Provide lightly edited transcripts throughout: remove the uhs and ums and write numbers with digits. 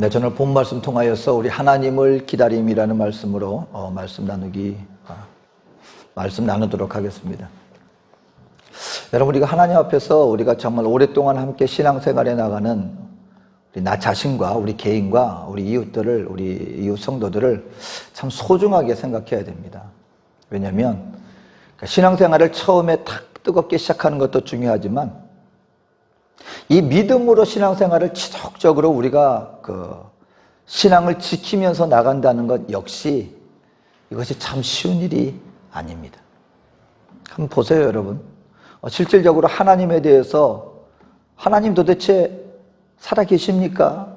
네, 저는 본 말씀 통하여서 우리 하나님을 기다림이라는 말씀으로 말씀 나누도록 하겠습니다. 여러분, 우리가 하나님 앞에서 우리가 정말 오랫동안 함께 신앙생활에 나가는 나 자신과 우리 개인과 우리 이웃들을, 우리 이웃 성도들을 참 소중하게 생각해야 됩니다. 왜냐하면 신앙생활을 처음에 탁 뜨겁게 시작하는 것도 중요하지만 이 믿음으로 신앙생활을 지속적으로 우리가 신앙을 지키면서 나간다는 것 역시 이것이 참 쉬운 일이 아닙니다. 한번 보세요, 여러분. 실질적으로 하나님에 대해서 하나님 도대체 살아 계십니까?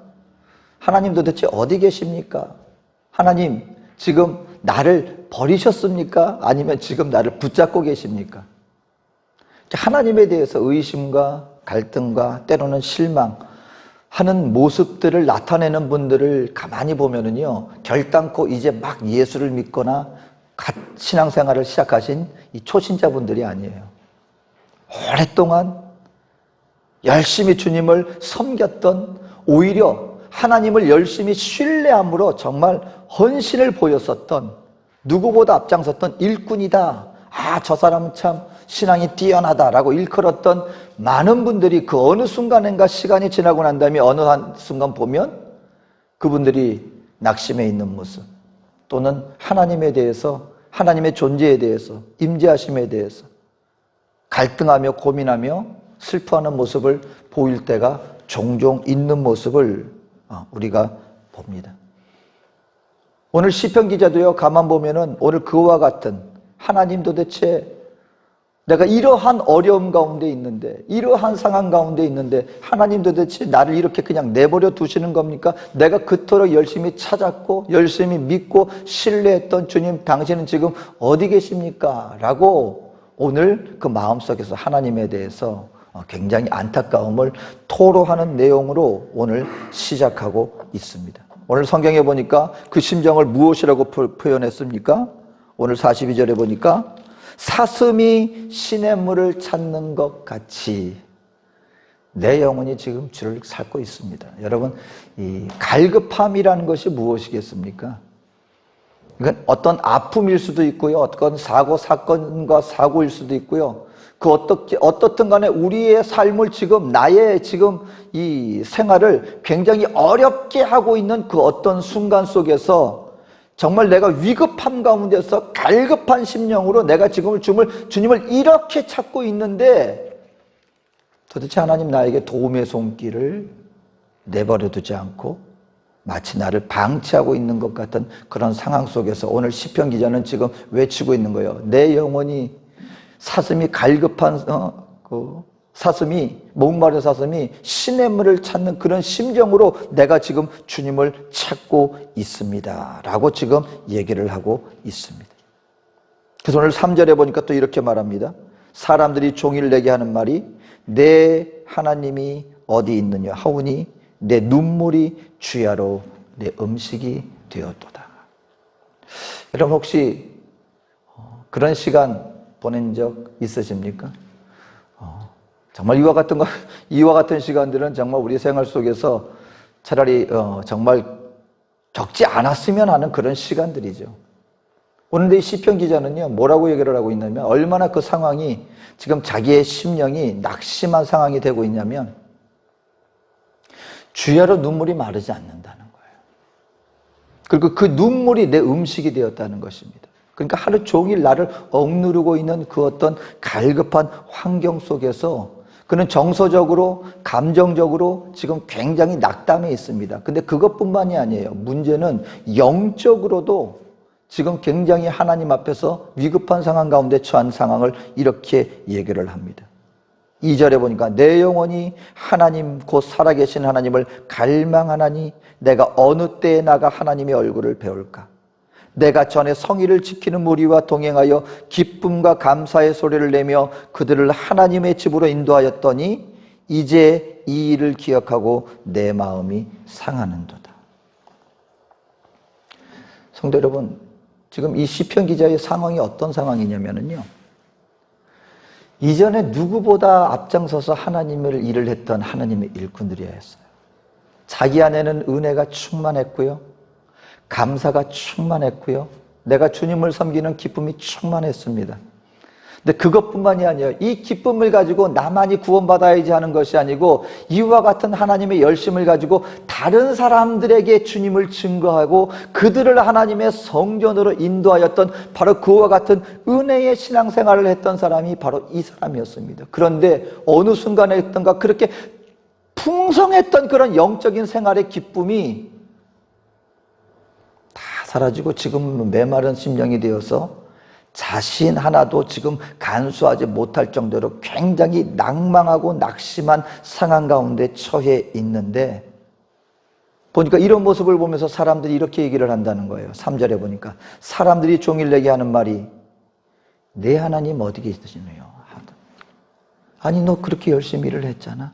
하나님 도대체 어디 계십니까? 하나님 지금 나를 버리셨습니까? 아니면 지금 나를 붙잡고 계십니까? 하나님에 대해서 의심과 갈등과 때로는 실망하는 모습들을 나타내는 분들을 가만히 보면은요, 결단코 이제 막 예수를 믿거나 신앙생활을 시작하신 이 초신자분들이 아니에요. 오랫동안 열심히 주님을 섬겼던, 오히려 하나님을 열심히 신뢰함으로 정말 헌신을 보였었던, 누구보다 앞장섰던 일꾼이다. 저 사람은 참 신앙이 뛰어나다라고 일컬었던 많은 분들이 그 어느 순간인가 시간이 지나고 난 다음에 어느 한 순간 보면 그분들이 낙심해 있는 모습, 또는 하나님에 대해서, 하나님의 존재에 대해서, 임재하심에 대해서 갈등하며 고민하며 슬퍼하는 모습을 보일 때가 종종 있는 모습을 우리가 봅니다. 오늘 시편 기자도요, 가만 보면은 오늘 그와 같은, 하나님 도대체 내가 이러한 어려움 가운데 있는데, 이러한 상황 가운데 있는데 하나님 도대체 나를 이렇게 그냥 내버려 두시는 겁니까? 내가 그토록 열심히 찾았고 열심히 믿고 신뢰했던 주님, 당신은 지금 어디 계십니까? 라고 오늘 그 마음속에서 하나님에 대해서 굉장히 안타까움을 토로하는 내용으로 오늘 시작하고 있습니다. 오늘 성경에 보니까 그 심정을 무엇이라고 표현했습니까? 오늘 42절에 보니까 사슴이 시냇물을 찾는 것 같이 내 영혼이 지금 주를 찾고 있습니다. 여러분, 이 갈급함이라는 것이 무엇이겠습니까? 이건 어떤 아픔일 수도 있고요, 어떤 사건과 사고일 수도 있고요, 어떻든 간에 우리의 삶을 지금, 나의 지금 이 생활을 굉장히 어렵게 하고 있는 그 어떤 순간 속에서 정말 내가 위급함 가운데서 갈급한 심령으로 내가 지금 주님을 이렇게 찾고 있는데 도대체 하나님 나에게 도움의 손길을 내버려 두지 않고 마치 나를 방치하고 있는 것 같은 그런 상황 속에서 오늘 시편 기자는 지금 외치고 있는 거예요. 내 영혼이 사슴이 갈급한 목마른 사슴이 시냇물을 찾는 그런 심정으로 내가 지금 주님을 찾고 있습니다 라고 지금 얘기를 하고 있습니다. 그래서 오늘 3절에 보니까 또 이렇게 말합니다. 사람들이 종일 내게 하는 말이 내 하나님이 어디 있느냐 하오니 내 눈물이 주야로 내 음식이 되었도다. 여러분, 혹시 그런 시간 보낸 적 있으십니까? 정말 이와 같은 시간들은 정말 우리 생활 속에서 차라리 정말 겪지 않았으면 하는 그런 시간들이죠. 오늘 이 시편 기자는요, 뭐라고 얘기를 하고 있냐면, 얼마나 그 상황이 지금 자기의 심령이 낙심한 상황이 되고 있냐면, 주야로 눈물이 마르지 않는다는 거예요. 그리고 그 눈물이 내 음식이 되었다는 것입니다. 그러니까 하루 종일 나를 억누르고 있는 그 어떤 갈급한 환경 속에서 그는 정서적으로, 감정적으로 지금 굉장히 낙담해 있습니다. 근데 그것뿐만이 아니에요. 문제는 영적으로도 지금 굉장히 하나님 앞에서 위급한 상황 가운데 처한 상황을 이렇게 얘기를 합니다. 2절에 보니까 내 영혼이 하나님 곧 살아계신 하나님을 갈망하나니 내가 어느 때에 나가 하나님의 얼굴을 배울까? 내가 전에 성의를 지키는 무리와 동행하여 기쁨과 감사의 소리를 내며 그들을 하나님의 집으로 인도하였더니 이제 이 일을 기억하고 내 마음이 상하는도다. 성도 여러분, 지금 이 시편 기자의 상황이 어떤 상황이냐면요, 이전에 누구보다 앞장서서 하나님의 일을 했던 하나님의 일꾼들이었어요. 자기 안에는 은혜가 충만했고요. 감사가 충만했고요. 내가 주님을 섬기는 기쁨이 충만했습니다. 근데 그것뿐만이 아니에요. 이 기쁨을 가지고 나만이 구원받아야지 하는 것이 아니고 이와 같은 하나님의 열심을 가지고 다른 사람들에게 주님을 증거하고 그들을 하나님의 성전으로 인도하였던 바로 그와 같은 은혜의 신앙생활을 했던 사람이 바로 이 사람이었습니다. 그런데 어느 순간에 했던가 그렇게 풍성했던 그런 영적인 생활의 기쁨이 다 사라지고 지금 메마른 심령이 되어서 자신 하나도 지금 간수하지 못할 정도로 굉장히 낭망하고 낙심한 상황 가운데 처해 있는데, 보니까 이런 모습을 보면서 사람들이 이렇게 얘기를 한다는 거예요. 3절에 보니까 사람들이 종일 내게 하는 말이 내 하나님 어디 계시느냐. 아니 너 그렇게 열심히 일을 했잖아.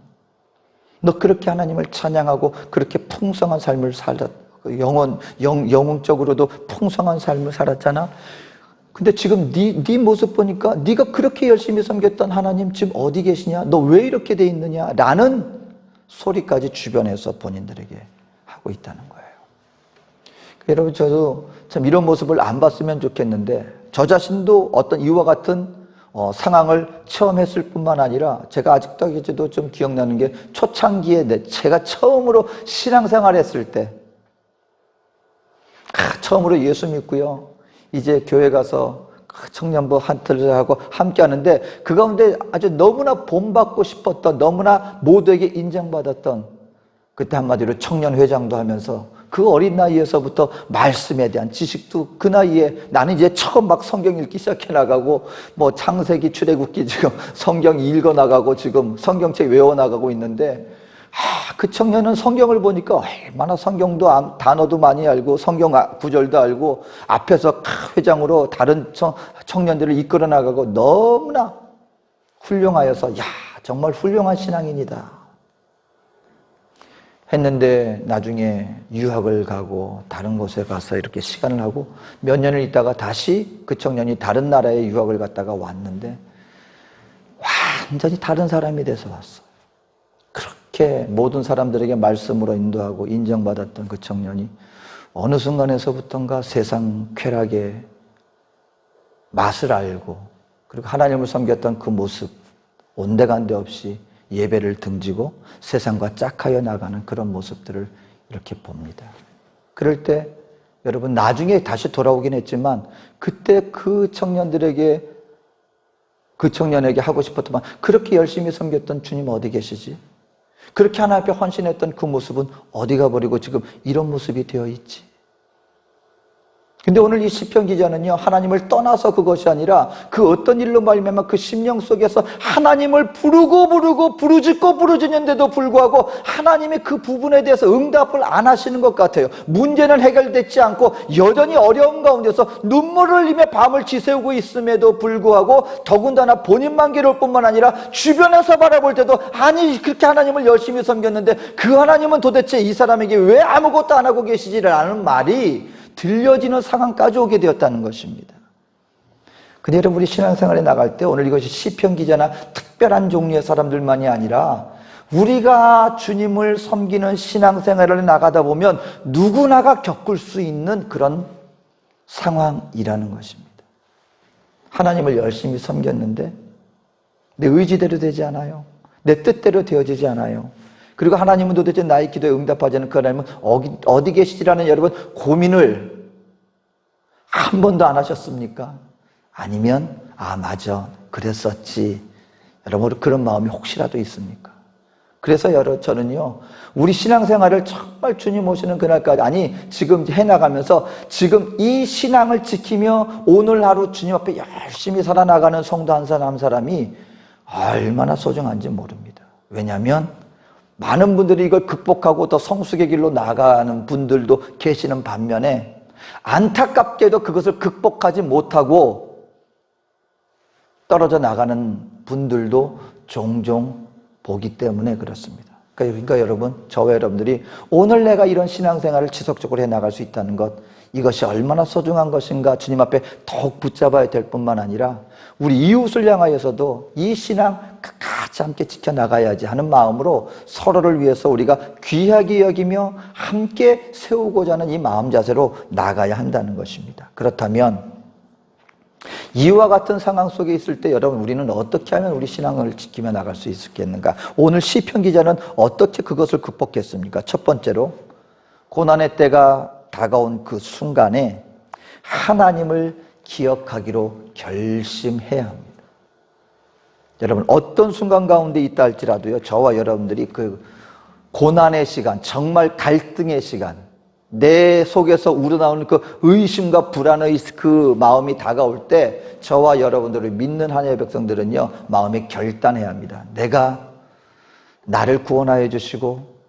너 그렇게 하나님을 찬양하고 그렇게 풍성한 삶을 영혼적으로도 풍성한 삶을 살았잖아. 근데 지금 네 모습 보니까 네가 그렇게 열심히 섬겼던 하나님 지금 어디 계시냐? 너 왜 이렇게 돼 있느냐? 라는 소리까지 주변에서 본인들에게 하고 있다는 거예요. 여러분, 저도 참 이런 모습을 안 봤으면 좋겠는데 저 자신도 어떤 이와 같은 상황을 체험했을 뿐만 아니라 제가 아직도 좀 기억나는 게 초창기에 제가 처음으로 신앙생활 했을 때 처음으로 예수 믿고요. 이제 교회 가서 청년부 한틀하고 함께 하는데 그 가운데 아주 너무나 본받고 싶었던, 너무나 모두에게 인정받았던, 그때 한마디로 청년회장도 하면서 그 어린 나이에서부터 말씀에 대한 지식도 그 나이에 나는 이제 처음 막 성경 읽기 시작해 나가고 뭐 창세기 출애굽기 지금 성경 읽어 나가고 지금 성경책 외워 나가고 있는데 그 청년은 성경을 보니까 얼마나 성경도 단어도 많이 알고 성경 구절도 알고 앞에서 회장으로 다른 청년들을 이끌어 나가고 너무나 훌륭하여서 야 정말 훌륭한 신앙인이다 했는데 나중에 유학을 가고 다른 곳에 가서 이렇게 시간을 하고 몇 년을 있다가 다시 그 청년이 다른 나라에 유학을 갔다가 왔는데 완전히 다른 사람이 돼서 왔어요. 그렇게 모든 사람들에게 말씀으로 인도하고 인정받았던 그 청년이 어느 순간에서부턴가 세상 쾌락의 맛을 알고 그리고 하나님을 섬겼던 그 모습 온데간데 없이 예배를 등지고 세상과 짝하여 나가는 그런 모습들을 이렇게 봅니다. 그럴 때 여러분 나중에 다시 돌아오긴 했지만 그때 그 청년에게 하고 싶었던 말, 그렇게 열심히 섬겼던 주님 어디 계시지? 그렇게 하나님 앞에 헌신했던 그 모습은 어디 가버리고 지금 이런 모습이 되어 있지? 근데 오늘 이 시편 기자는요, 하나님을 떠나서 그것이 아니라 그 어떤 일로 말미암아 그 심령 속에서 하나님을 부르짖는데도 불구하고 하나님이 그 부분에 대해서 응답을 안 하시는 것 같아요. 문제는 해결되지 않고 여전히 어려운 가운데서 눈물을 흘리며 밤을 지새우고 있음에도 불구하고 더군다나 본인만 괴로울 뿐만 아니라 주변에서 바라볼 때도 아니 그렇게 하나님을 열심히 섬겼는데 그 하나님은 도대체 이 사람에게 왜 아무것도 안 하고 계시지라는 말이 들려지는 상황까지 오게 되었다는 것입니다. 근데 여러분 우리 신앙생활에 나갈 때 오늘 이것이 시편 기자나 특별한 종류의 사람들만이 아니라 우리가 주님을 섬기는 신앙생활을 나가다 보면 누구나가 겪을 수 있는 그런 상황이라는 것입니다. 하나님을 열심히 섬겼는데 내 의지대로 되지 않아요. 내 뜻대로 되어지지 않아요. 그리고 하나님은 도대체 나의 기도에 응답하지 않는 그 하나님은 어디 계시지라는 여러분 고민을 한 번도 안 하셨습니까? 아니면 맞아 그랬었지 여러분 그런 마음이 혹시라도 있습니까? 그래서 저는요 우리 신앙생활을 정말 주님 오시는 그날까지 아니 지금 해나가면서 지금 이 신앙을 지키며 오늘 하루 주님 앞에 열심히 살아나가는 성도 한 사람 한 사람이 얼마나 소중한지 모릅니다. 왜냐하면 많은 분들이 이걸 극복하고 더 성숙의 길로 나가는 분들도 계시는 반면에 안타깝게도 그것을 극복하지 못하고 떨어져 나가는 분들도 종종 보기 때문에 그렇습니다. 그러니까 여러분, 저와 여러분들이 오늘 내가 이런 신앙생활을 지속적으로 해나갈 수 있다는 것, 이것이 얼마나 소중한 것인가 주님 앞에 더욱 붙잡아야 될 뿐만 아니라 우리 이웃을 향하여서도 이 신앙 끝까지 같이 함께 지켜나가야지 하는 마음으로 서로를 위해서 우리가 귀하게 여기며 함께 세우고자 하는 이 마음 자세로 나가야 한다는 것입니다. 그렇다면 이와 같은 상황 속에 있을 때 여러분, 우리는 어떻게 하면 우리 신앙을 지키며 나갈 수 있겠는가? 오늘 시편 기자는 어떻게 그것을 극복했습니까? 첫 번째로, 고난의 때가 다가온 그 순간에 하나님을 기억하기로 결심해야 합니다. 여러분, 어떤 순간 가운데 있다 할지라도요, 저와 여러분들이 그 고난의 시간, 정말 갈등의 시간, 내 속에서 우러나오는 그 의심과 불안의 그 마음이 다가올 때 저와 여러분들을 믿는 하나님의 백성들은요, 마음에 결단해야 합니다. 내가 나를 구원하여 주시고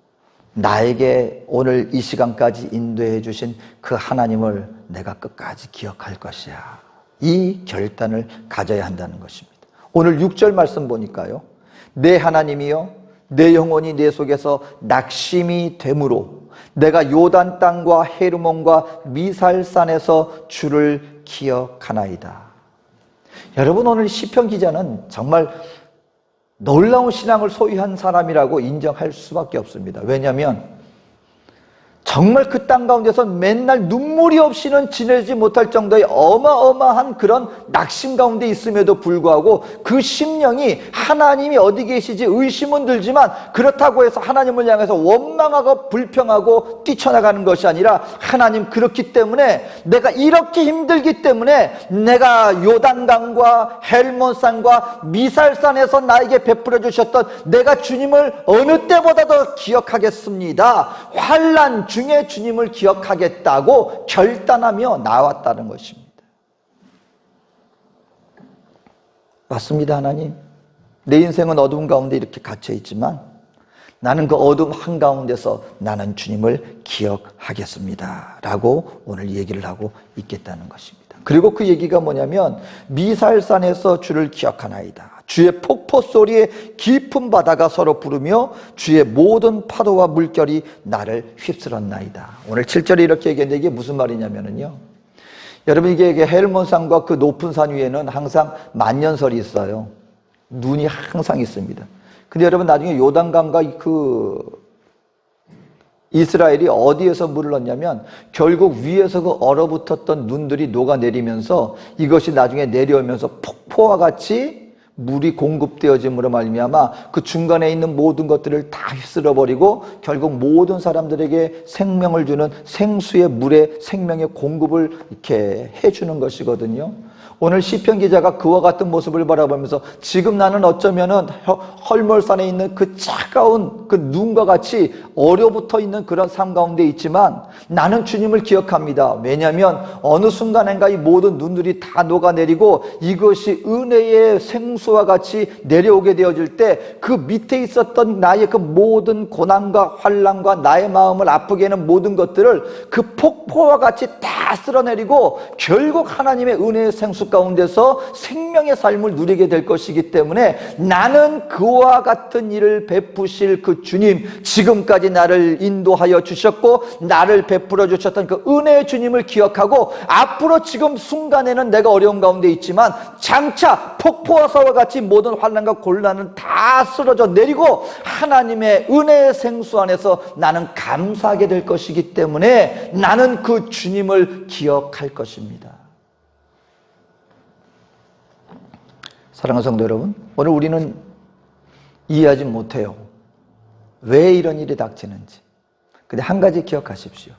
나에게 오늘 이 시간까지 인도해 주신 그 하나님을 내가 끝까지 기억할 것이야. 이 결단을 가져야 한다는 것입니다. 오늘 6절 말씀 보니까요, 내 하나님이여 내 영혼이 내 속에서 낙심이 되므로 내가 요단 땅과 헤르몬과 미살산에서 주를 기억하나이다. 여러분, 오늘 시편 기자는 정말 놀라운 신앙을 소유한 사람이라고 인정할 수밖에 없습니다. 왜냐하면 정말 그 땅 가운데서 맨날 눈물이 없이는 지내지 못할 정도의 어마어마한 그런 낙심 가운데 있음에도 불구하고 그 심령이 하나님이 어디 계시지 의심은 들지만 그렇다고 해서 하나님을 향해서 원망하고 불평하고 뛰쳐나가는 것이 아니라, 하나님, 그렇기 때문에 내가 이렇게 힘들기 때문에 내가 요단강과 헬몬산과 미살산에서 나에게 베풀어 주셨던 내가 주님을 어느 때보다 더 기억하겠습니다. 환난 중에 주님을 기억하겠다고 결단하며 나왔다는 것입니다. 맞습니다, 하나님. 내 인생은 어두운 가운데 이렇게 갇혀 있지만 나는 그 어둠 한가운데서 나는 주님을 기억하겠습니다 라고 오늘 얘기를 하고 있겠다는 것입니다. 그리고 그 얘기가 뭐냐면, 미살산에서 주를 기억하나이다. 주의 폭포 소리에 깊은 바다가 서로 부르며 주의 모든 파도와 물결이 나를 휩쓸었나이다. 오늘 7절에 이렇게 얘기했는데 이게 무슨 말이냐면요, 여러분, 이게 헬몬산과 그 높은 산 위에는 항상 만년설이 있어요. 눈이 항상 있습니다. 근데 여러분, 나중에 요단강과 그 이스라엘이 어디에서 물을 얻냐면 결국 위에서 그 얼어붙었던 눈들이 녹아내리면서 이것이 나중에 내려오면서 폭포와 같이 물이 공급되어짐으로 말미암아 그 중간에 있는 모든 것들을 다 휩쓸어버리고 결국 모든 사람들에게 생명을 주는 생수의 물의 생명의 공급을 이렇게 해주는 것이거든요. 오늘 시편 기자가 그와 같은 모습을 바라보면서 지금 나는 어쩌면은 헐몰산에 있는 그 차가운 그 눈과 같이 얼어붙어 있는 그런 삶 가운데 있지만 나는 주님을 기억합니다. 왜냐하면 어느 순간인가 이 모든 눈들이 다 녹아내리고 이것이 은혜의 생수와 같이 내려오게 되어질 때 그 밑에 있었던 나의 그 모든 고난과 환난과 나의 마음을 아프게 하는 모든 것들을 그 폭포와 같이 다 쓸어내리고 결국 하나님의 은혜의 생수 가운데서 생명의 삶을 누리게 될 것이기 때문에 나는 그와 같은 일을 베푸실 그 주님, 지금까지 나를 인도하여 주셨고 나를 베풀어 주셨던 그 은혜의 주님을 기억하고 앞으로 지금 순간에는 내가 어려운 가운데 있지만 장차 폭포와 서와 같이 모든 환난과 곤란은 다 쓰러져 내리고 하나님의 은혜의 생수 안에서 나는 감사하게 될 것이기 때문에 나는 그 주님을 기억할 것입니다. 사랑하는 성도 여러분, 오늘 우리는 이해하지 못해요. 왜 이런 일이 닥치는지. 근데 한 가지 기억하십시오.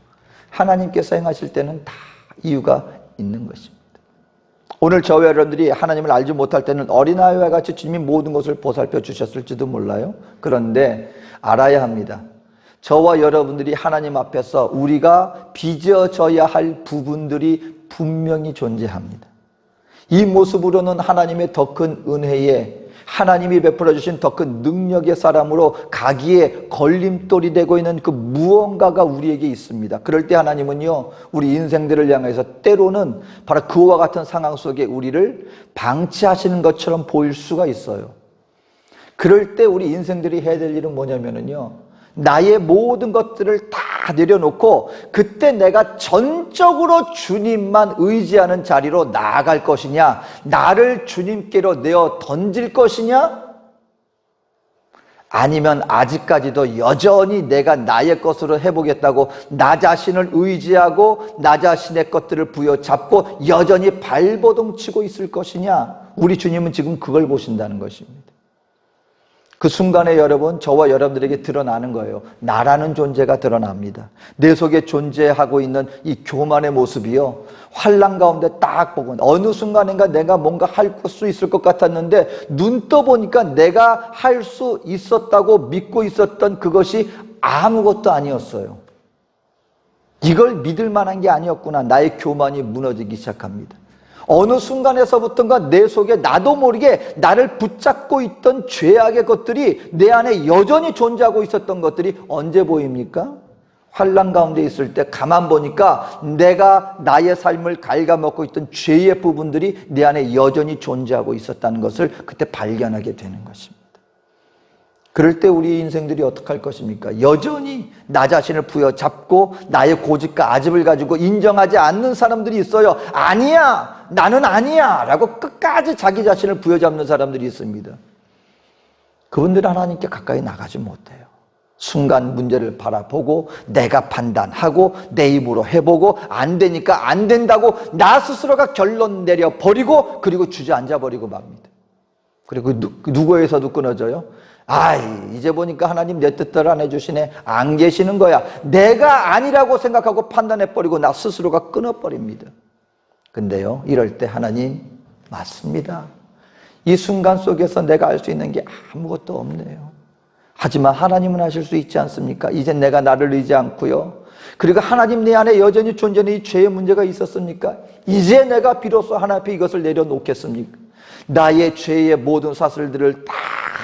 하나님께서 행하실 때는 다 이유가 있는 것입니다. 오늘 저와 여러분들이 하나님을 알지 못할 때는 어린아이와 같이 주님이 모든 것을 보살펴 주셨을지도 몰라요. 그런데 알아야 합니다. 저와 여러분들이 하나님 앞에서 우리가 빚어져야 할 부분들이 분명히 존재합니다. 이 모습으로는 하나님의 더 큰 은혜에 하나님이 베풀어 주신 더 큰 능력의 사람으로 가기에 걸림돌이 되고 있는 그 무언가가 우리에게 있습니다. 그럴 때 하나님은요, 우리 인생들을 향해서 때로는 바로 그와 같은 상황 속에 우리를 방치하시는 것처럼 보일 수가 있어요. 그럴 때 우리 인생들이 해야 될 일은 뭐냐면요, 나의 모든 것들을 다 내려놓고 그때 내가 전적으로 주님만 의지하는 자리로 나아갈 것이냐, 나를 주님께로 내어 던질 것이냐, 아니면 아직까지도 여전히 내가 나의 것으로 해보겠다고 나 자신을 의지하고 나 자신의 것들을 부여잡고 여전히 발버둥 치고 있을 것이냐? 우리 주님은 지금 그걸 보신다는 것입니다. 그 순간에 여러분, 저와 여러분들에게 드러나는 거예요. 나라는 존재가 드러납니다. 내 속에 존재하고 있는 이 교만의 모습이요, 환난 가운데 딱 보고 어느 순간인가 내가 뭔가 할 수 있을 것 같았는데 눈 떠보니까 내가 할 수 있었다고 믿고 있었던 그것이 아무것도 아니었어요. 이걸 믿을 만한 게 아니었구나. 나의 교만이 무너지기 시작합니다. 어느 순간에서부터인가 내 속에 나도 모르게 나를 붙잡고 있던 죄악의 것들이 내 안에 여전히 존재하고 있었던 것들이 언제 보입니까? 환난 가운데 있을 때 가만 보니까 내가 나의 삶을 갉아먹고 있던 죄의 부분들이 내 안에 여전히 존재하고 있었다는 것을 그때 발견하게 되는 것입니다. 그럴 때 우리 인생들이 어떻게 할 것입니까? 여전히 나 자신을 부여잡고 나의 고집과 아집을 가지고 인정하지 않는 사람들이 있어요. 아니야, 나는 아니야 라고 끝까지 자기 자신을 부여잡는 사람들이 있습니다. 그분들은 하나님께 가까이 나가지 못해요. 순간 문제를 바라보고 내가 판단하고 내 입으로 해보고 안 되니까 안 된다고 나 스스로가 결론 내려버리고 그리고 주저앉아 버리고 맙니다. 그리고 누구에서도 끊어져요. 이제 보니까 하나님 내 뜻대로 안 해주시네. 안 계시는 거야. 내가 아니라고 생각하고 판단해버리고 나 스스로가 끊어버립니다. 근데요, 이럴 때 하나님, 맞습니다. 이 순간 속에서 내가 알 수 있는 게 아무것도 없네요. 하지만 하나님은 하실 수 있지 않습니까? 이제 내가 나를 의지 않고요, 그리고 하나님 내 안에 여전히 존재하는 이 죄의 문제가 있었습니까? 이제 내가 비로소 하나님 앞에 이것을 내려놓겠습니까? 나의 죄의 모든 사슬들을 다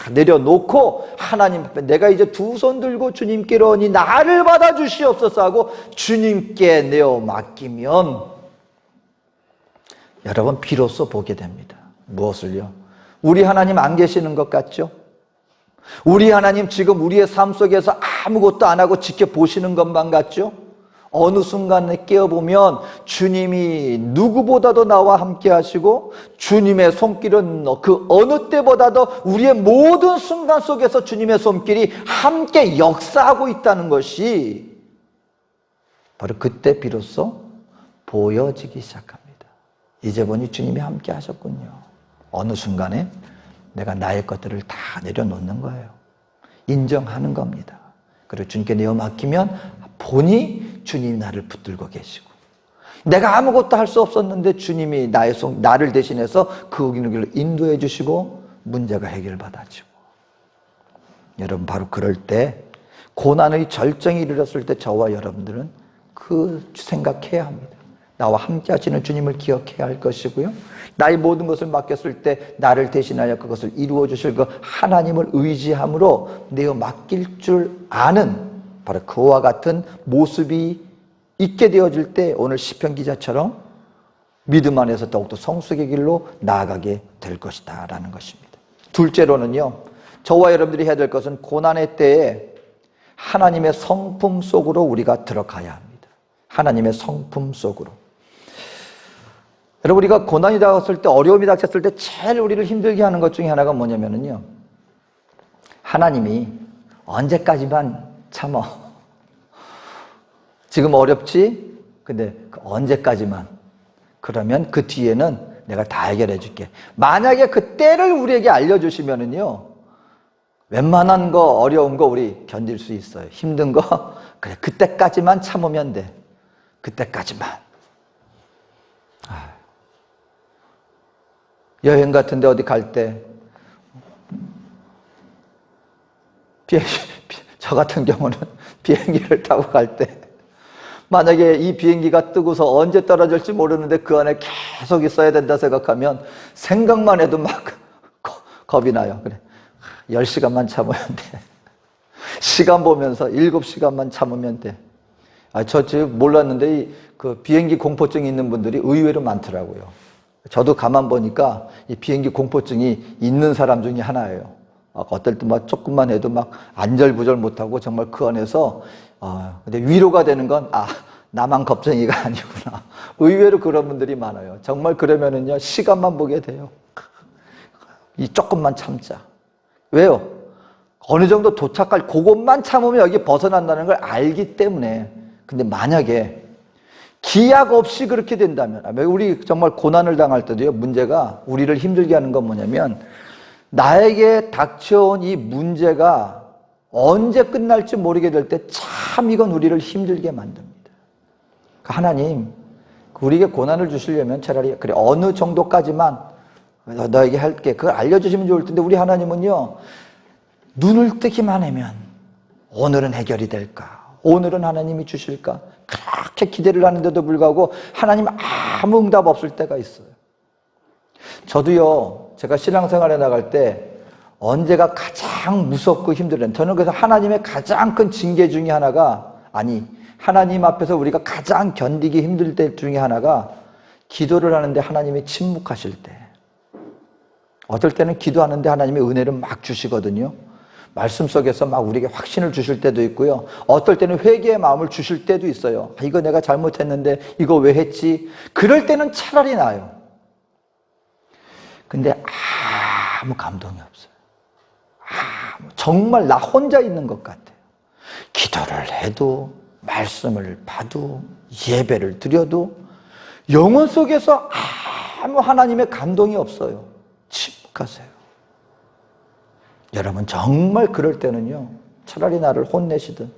내려놓고 하나님 앞에 내가 이제 두 손 들고 주님께로 오니 나를 받아주시옵소서 하고 주님께 내어 맡기면 여러분 비로소 보게 됩니다. 무엇을요? 우리 하나님 안 계시는 것 같죠? 우리 하나님 지금 우리의 삶 속에서 아무것도 안 하고 지켜보시는 것만 같죠? 어느 순간에 깨어보면 주님이 누구보다도 나와 함께 하시고 주님의 손길은 그 어느 때보다도 우리의 모든 순간 속에서 주님의 손길이 함께 역사하고 있다는 것이 바로 그때 비로소 보여지기 시작합니다. 이제 보니 주님이 함께 하셨군요. 어느 순간에 내가 나의 것들을 다 내려놓는 거예요. 인정하는 겁니다. 그리고 주님께 내어 맡기면 보니 주님이 나를 붙들고 계시고, 내가 아무것도 할 수 없었는데 주님이 나를 대신해서 그 길로 인도해 주시고 문제가 해결받아지고. 여러분, 바로 그럴 때, 고난의 절정이 이르렀을 때 저와 여러분들은 그 생각해야 합니다. 나와 함께 하시는 주님을 기억해야 할 것이고요, 나의 모든 것을 맡겼을 때 나를 대신하여 그것을 이루어 주실 그 하나님을 의지함으로 내어 맡길 줄 아는 바로 그와 같은 모습이 있게 되어질 때 오늘 시편 기자처럼 믿음 안에서 더욱더 성숙의 길로 나아가게 될 것이다 라는 것입니다. 둘째로는요, 저와 여러분들이 해야 될 것은 고난의 때에 하나님의 성품 속으로 우리가 들어가야 합니다. 하나님의 성품 속으로. 여러분, 우리가 고난이 닥쳤을 때, 어려움이 닥쳤을 때 제일 우리를 힘들게 하는 것 중에 하나가 뭐냐면요, 하나님이 언제까지만 참어. 지금 어렵지? 근데 언제까지만. 그러면 그 뒤에는 내가 다 해결해 줄게. 만약에 그 때를 우리에게 알려주시면은요, 웬만한 거, 어려운 거 우리 견딜 수 있어요. 힘든 거, 그래, 그때까지만 참으면 돼. 그때까지만. 여행 같은데 어디 갈 때, 저 같은 경우는 비행기를 타고 갈 때, 만약에 이 비행기가 뜨고서 언제 떨어질지 모르는데 그 안에 계속 있어야 된다 생각하면 생각만 해도 막 겁이 나요. 그래, 10시간만 참으면 돼. 시간 보면서 7시간만 참으면 돼. 저 지금 몰랐는데 그 비행기 공포증이 있는 분들이 의외로 많더라고요. 저도 가만 보니까 이 비행기 공포증이 있는 사람 중에 하나예요. 어떨 때 막 조금만 해도 막 안절부절 못하고 정말 그 안에서 근데 위로가 되는 건 나만 겁쟁이가 아니구나. 의외로 그런 분들이 많아요. 정말 그러면은요, 시간만 보게 돼요. 이 조금만 참자. 왜요? 어느 정도 도착할 그것만 참으면 여기 벗어난다는 걸 알기 때문에. 근데 만약에 기약 없이 그렇게 된다면, 우리 정말 고난을 당할 때도요, 문제가 우리를 힘들게 하는 건 뭐냐면, 나에게 닥쳐온 이 문제가 언제 끝날지 모르게 될 때 참 이건 우리를 힘들게 만듭니다. 하나님, 우리에게 고난을 주시려면 차라리 그래 어느 정도까지만 너에게 할게, 그걸 알려주시면 좋을 텐데, 우리 하나님은요, 눈을 뜨기만 하면 오늘은 해결이 될까? 오늘은 하나님이 주실까? 그렇게 기대를 하는데도 불구하고 하나님 아무 응답 없을 때가 있어요. 저도요, 제가 신앙생활에 나갈 때 언제가 가장 무섭고 힘들어요. 저는 그래서 하나님의 가장 큰 징계 중에 하나가, 하나님 앞에서 우리가 가장 견디기 힘들 때 중에 하나가 기도를 하는데 하나님이 침묵하실 때. 어떨 때는 기도하는데 하나님의 은혜를 막 주시거든요. 말씀 속에서 막 우리에게 확신을 주실 때도 있고요. 어떨 때는 회개의 마음을 주실 때도 있어요. 이거 내가 잘못했는데 이거 왜 했지? 그럴 때는 차라리 나아요. 근데 아무 감동이 없어요. 정말 나 혼자 있는 것 같아요. 기도를 해도, 말씀을 봐도, 예배를 드려도 영혼 속에서 아무 하나님의 감동이 없어요. 침묵하세요. 여러분, 정말 그럴 때는요, 차라리 나를 혼내시든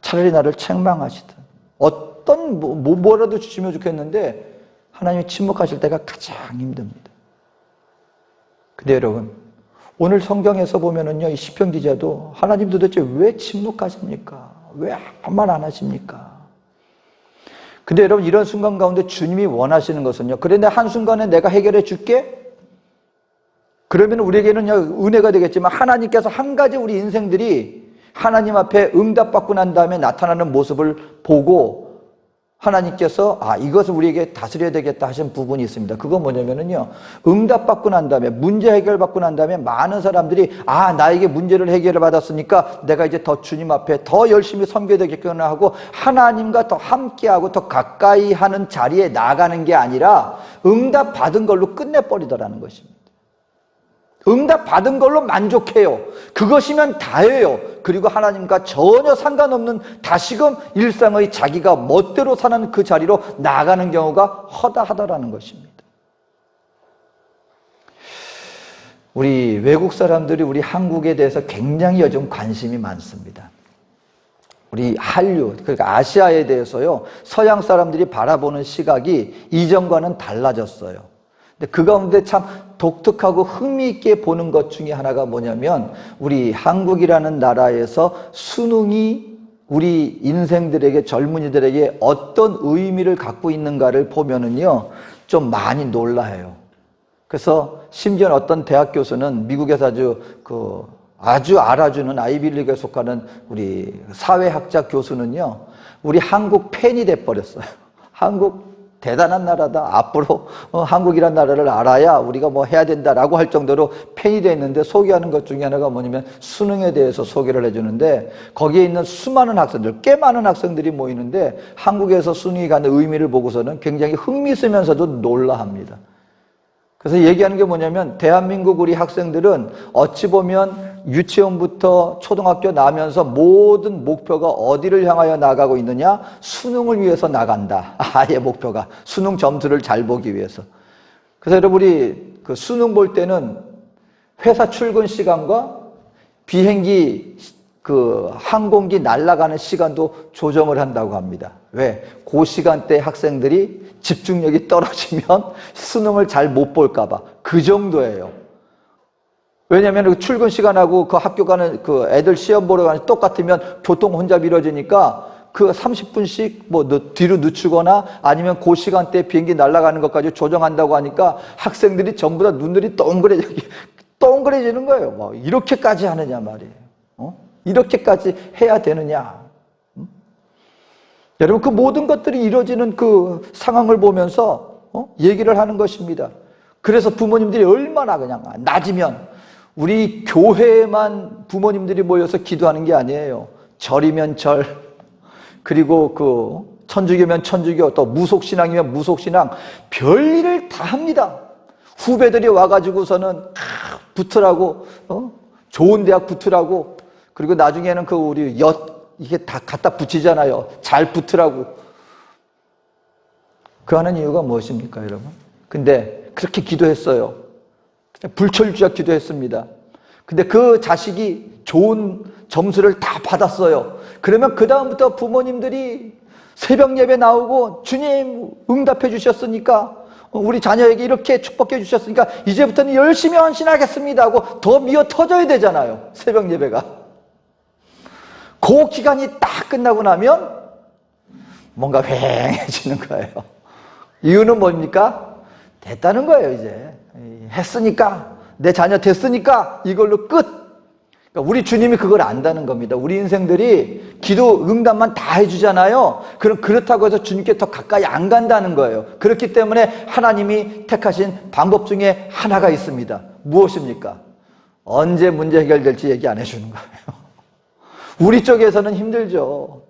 차라리 나를 책망하시든 어떤 뭐라도 주시면 좋겠는데 하나님이 침묵하실 때가 가장 힘듭니다. 근데 여러분, 오늘 성경에서 보면은요, 이 시편 기자도 하나님 도대체 왜 침묵하십니까? 왜 아무 말 안 하십니까? 근데 여러분, 이런 순간 가운데 주님이 원하시는 것은요, 그래, 내 한순간에 내가 해결해 줄게? 그러면 우리에게는 은혜가 되겠지만, 하나님께서 한 가지 우리 인생들이 하나님 앞에 응답받고 난 다음에 나타나는 모습을 보고 하나님께서 이것을 우리에게 다스려야 되겠다 하신 부분이 있습니다. 그건 뭐냐면요, 응답받고 난 다음에, 문제 해결받고 난 다음에 많은 사람들이 나에게 문제를 해결을 받았으니까 내가 이제 더 주님 앞에 더 열심히 섬겨야 되겠구나 하고 하나님과 더 함께하고 더 가까이 하는 자리에 나가는 게 아니라 응답받은 걸로 끝내버리더라는 것입니다. 응답 받은 걸로 만족해요. 그것이면 다예요. 그리고 하나님과 전혀 상관없는 다시금 일상의 자기가 멋대로 사는 그 자리로 나가는 경우가 허다하다라는 것입니다. 우리 외국 사람들이 우리 한국에 대해서 굉장히 요즘 관심이 많습니다. 우리 한류, 그러니까 아시아에 대해서요, 서양 사람들이 바라보는 시각이 이전과는 달라졌어요. 근데 그 가운데 참 독특하고 흥미있게 보는 것 중에 하나가 뭐냐면, 우리 한국이라는 나라에서 수능이 우리 인생들에게, 젊은이들에게 어떤 의미를 갖고 있는가를 보면은요, 좀 많이 놀라해요. 그래서 심지어 어떤 대학 교수는, 미국에서 아주 알아주는 아이비리그에 속하는 우리 사회학자 교수는요, 우리 한국 팬이 돼버렸어요. 한국 대단한 나라다. 앞으로 한국이란 나라를 알아야 우리가 뭐 해야 된다라고 할 정도로 팬이 돼 있는데, 소개하는 것 중에 하나가 뭐냐면 수능에 대해서 소개를 해주는데, 거기에 있는 수많은 학생들, 꽤 많은 학생들이 모이는데 한국에서 수능이 갖는 의미를 보고서는 굉장히 흥미있으면서도 놀라합니다. 그래서 얘기하는 게 뭐냐면, 대한민국 우리 학생들은 어찌 보면 유치원부터 초등학교 나면서 모든 목표가 어디를 향하여 나가고 있느냐? 수능을 위해서 나간다. 아예 목표가 수능 점수를 잘 보기 위해서. 그래서 여러분, 우리 그 수능 볼 때는 회사 출근 시간과 비행기 항공기 날아가는 시간도 조정을 한다고 합니다. 왜? 그 시간대 학생들이 집중력이 떨어지면 수능을 잘 못 볼까 봐. 그 정도예요. 왜냐하면 그 출근 시간하고 그 학교 가는 그 애들 시험 보러 가는 똑같으면 교통 혼잡 미뤄지니까 그 30분씩 뭐 뒤로 늦추거나 아니면 그 시간대에 비행기 날아가는 것까지 조정한다고 하니까 학생들이 전부 다 눈들이 동그래지는 거예요. 뭐 이렇게까지 하느냐 말이에요. 이렇게까지 해야 되느냐. 여러분, 그 모든 것들이 이루어지는 그 상황을 보면서 얘기를 하는 것입니다. 그래서 부모님들이 얼마나 그냥 낮이면 우리 교회에만 부모님들이 모여서 기도하는 게 아니에요. 절이면 절, 그리고 천주교면 천주교, 또 무속신앙이면 무속신앙, 별일을 다 합니다. 후배들이 와가지고서는 붙으라고 좋은 대학 붙으라고. 그리고 나중에는 그 우리 이게 다 갖다 붙이잖아요. 잘 붙으라고. 그 하는 이유가 무엇입니까, 여러분? 근데 그렇게 기도했어요. 불철주야 기도했습니다. 근데 그 자식이 좋은 점수를 다 받았어요. 그러면 그 다음부터 부모님들이 새벽 예배 나오고 주님 응답해 주셨으니까, 우리 자녀에게 이렇게 축복해 주셨으니까 이제부터는 열심히 헌신하겠습니다 하고 더 미어 터져야 되잖아요. 새벽 예배가. 그 기간이 딱 끝나고 나면 뭔가 휑해지는 거예요. 이유는 뭡니까? 됐다는 거예요. 이제 했으니까, 내 자녀 됐으니까 이걸로 끝. 그러니까 우리 주님이 그걸 안다는 겁니다. 우리 인생들이 기도 응답만 다 해주잖아요. 그럼 그렇다고 해서 주님께 더 가까이 안 간다는 거예요. 그렇기 때문에 하나님이 택하신 방법 중에 하나가 있습니다. 무엇입니까? 언제 문제 해결될지 얘기 안 해주는 거예요. 우리 쪽에서는 힘들죠.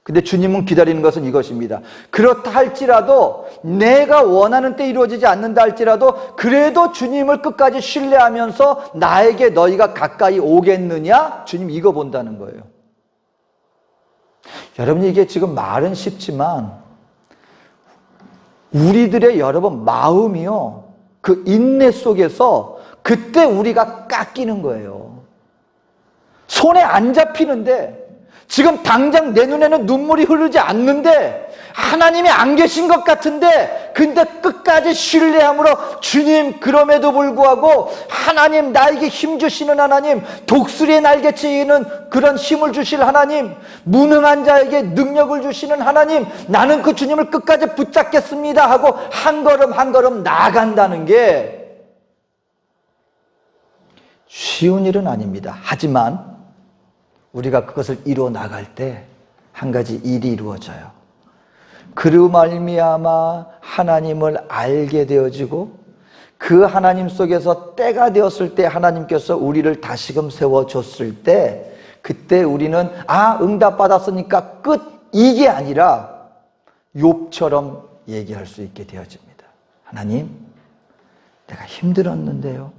근데 주님은 기다리는 것은 이것입니다. 그렇다 할지라도, 내가 원하는 때 이루어지지 않는다 할지라도 그래도 주님을 끝까지 신뢰하면서 나에게 너희가 가까이 오겠느냐? 주님 이거 본다는 거예요. 여러분, 이게 지금 말은 쉽지만 우리들의 여러분 마음이요, 그 인내 속에서 그때 우리가 깎이는 거예요. 손에 안 잡히는데, 지금 당장 내 눈에는 눈물이 흐르지 않는데 하나님이 안 계신 것 같은데, 근데 끝까지 신뢰함으로 주님, 그럼에도 불구하고 하나님, 나에게 힘 주시는 하나님, 독수리의 날개치는 그런 힘을 주실 하나님, 무능한 자에게 능력을 주시는 하나님, 나는 그 주님을 끝까지 붙잡겠습니다 하고 한 걸음 한 걸음 나아간다는 게 쉬운 일은 아닙니다. 하지만 우리가 그것을 이루어 나갈 때 한 가지 일이 이루어져요. 그로 말미암아 하나님을 알게 되어지고, 그 하나님 속에서 때가 되었을 때 하나님께서 우리를 다시금 세워줬을 때, 그때 우리는 응답받았으니까 끝, 이게 아니라 욥처럼 얘기할 수 있게 되어집니다. 하나님, 내가 힘들었는데요,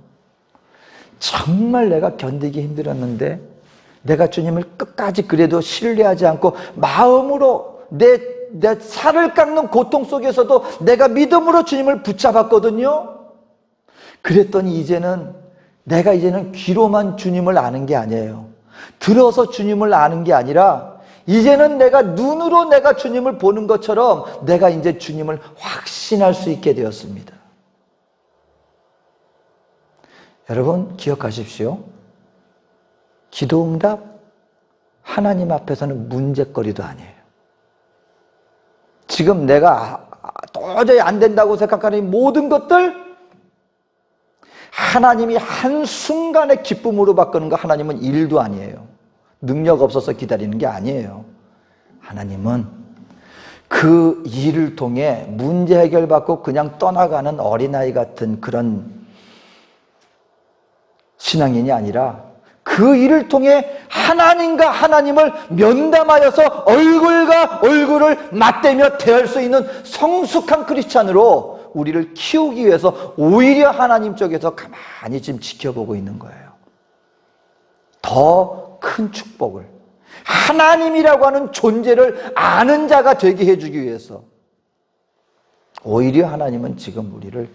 정말 내가 견디기 힘들었는데 내가 주님을 끝까지 그래도 신뢰하지 않고 마음으로 내 살을 깎는 고통 속에서도 내가 믿음으로 주님을 붙잡았거든요. 그랬더니 내가 이제는 귀로만 주님을 아는 게 아니에요. 들어서 주님을 아는 게 아니라 이제는 내가 눈으로 내가 주님을 보는 것처럼 내가 이제 주님을 확신할 수 있게 되었습니다. 여러분 기억하십시오. 기도응답, 하나님 앞에서는 문제거리도 아니에요. 지금 내가 도저히 안 된다고 생각하는 이 모든 것들, 하나님이 한순간에 기쁨으로 바꾸는 거 하나님은 일도 아니에요. 능력 없어서 기다리는 게 아니에요. 하나님은 그 일을 통해 문제 해결받고 그냥 떠나가는 어린아이 같은 그런 신앙인이 아니라, 그 일을 통해 하나님과 하나님을 면담하여서 얼굴과 얼굴을 맞대며 대할 수 있는 성숙한 크리스찬으로 우리를 키우기 위해서 오히려 하나님 쪽에서 가만히 지금 지켜보고 있는 거예요. 더 큰 축복을, 하나님이라고 하는 존재를 아는 자가 되게 해주기 위해서 오히려 하나님은 지금 우리를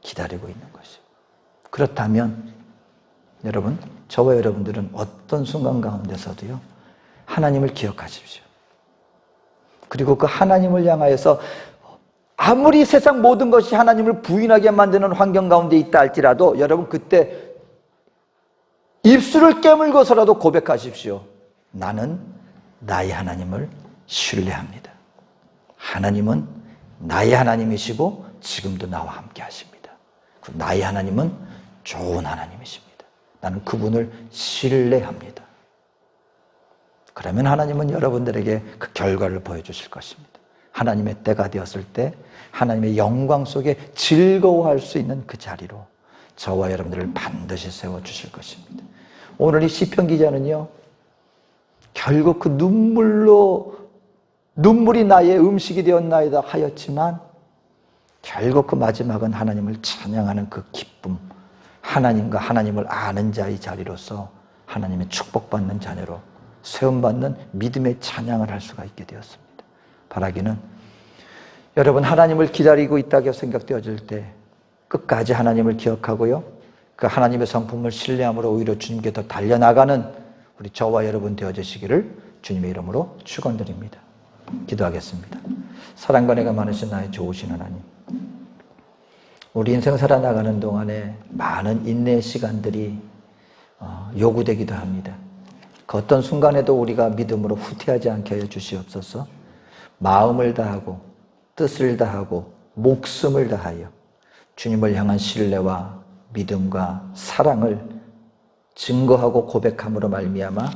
기다리고 있는 것이죠. 그렇다면 여러분, 저와 여러분들은 어떤 순간 가운데서도요, 하나님을 기억하십시오. 그리고 그 하나님을 향하여서 아무리 세상 모든 것이 하나님을 부인하게 만드는 환경 가운데 있다 할지라도 여러분 그때 입술을 깨물고서라도 고백하십시오. 나는 나의 하나님을 신뢰합니다. 하나님은 나의 하나님이시고 지금도 나와 함께 하십니다. 나의 하나님은 좋은 하나님이십니다. 나는 그분을 신뢰합니다. 그러면 하나님은 여러분들에게 그 결과를 보여주실 것입니다. 하나님의 때가 되었을 때 하나님의 영광 속에 즐거워할 수 있는 그 자리로 저와 여러분들을 반드시 세워주실 것입니다. 오늘 이 시편 기자는요, 결국 그 눈물이 나의 음식이 되었나이다 하였지만 결국 그 마지막은 하나님을 찬양하는 그 기쁨, 하나님과 하나님을 아는 자의 자리로서 하나님의 축복받는 자녀로 세움받는 믿음의 찬양을 할 수가 있게 되었습니다. 바라기는 여러분 하나님을 기다리고 있다고 생각되어질 때 끝까지 하나님을 기억하고요. 그 하나님의 성품을 신뢰함으로 오히려 주님께 더 달려나가는 우리 저와 여러분 되어주시기를 주님의 이름으로 축원드립니다. 기도하겠습니다. 사랑과 은혜가 많으신 나의 좋으신 하나님, 우리 인생 살아나가는 동안에 많은 인내의 시간들이 요구되기도 합니다. 그 어떤 순간에도 우리가 믿음으로 후퇴하지 않게 하여 주시옵소서. 마음을 다하고 뜻을 다하고 목숨을 다하여 주님을 향한 신뢰와 믿음과 사랑을 증거하고 고백함으로 말미암아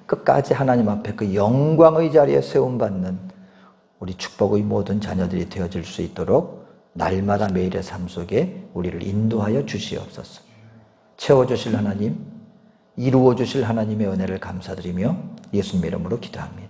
끝까지 하나님 앞에 그 영광의 자리에 세움받는 우리 축복의 모든 자녀들이 되어질 수 있도록 날마다 매일의 삶 속에 우리를 인도하여 주시옵소서. 채워주실 하나님, 이루어 주실 하나님의 은혜를 감사드리며 예수님 이름으로 기도합니다.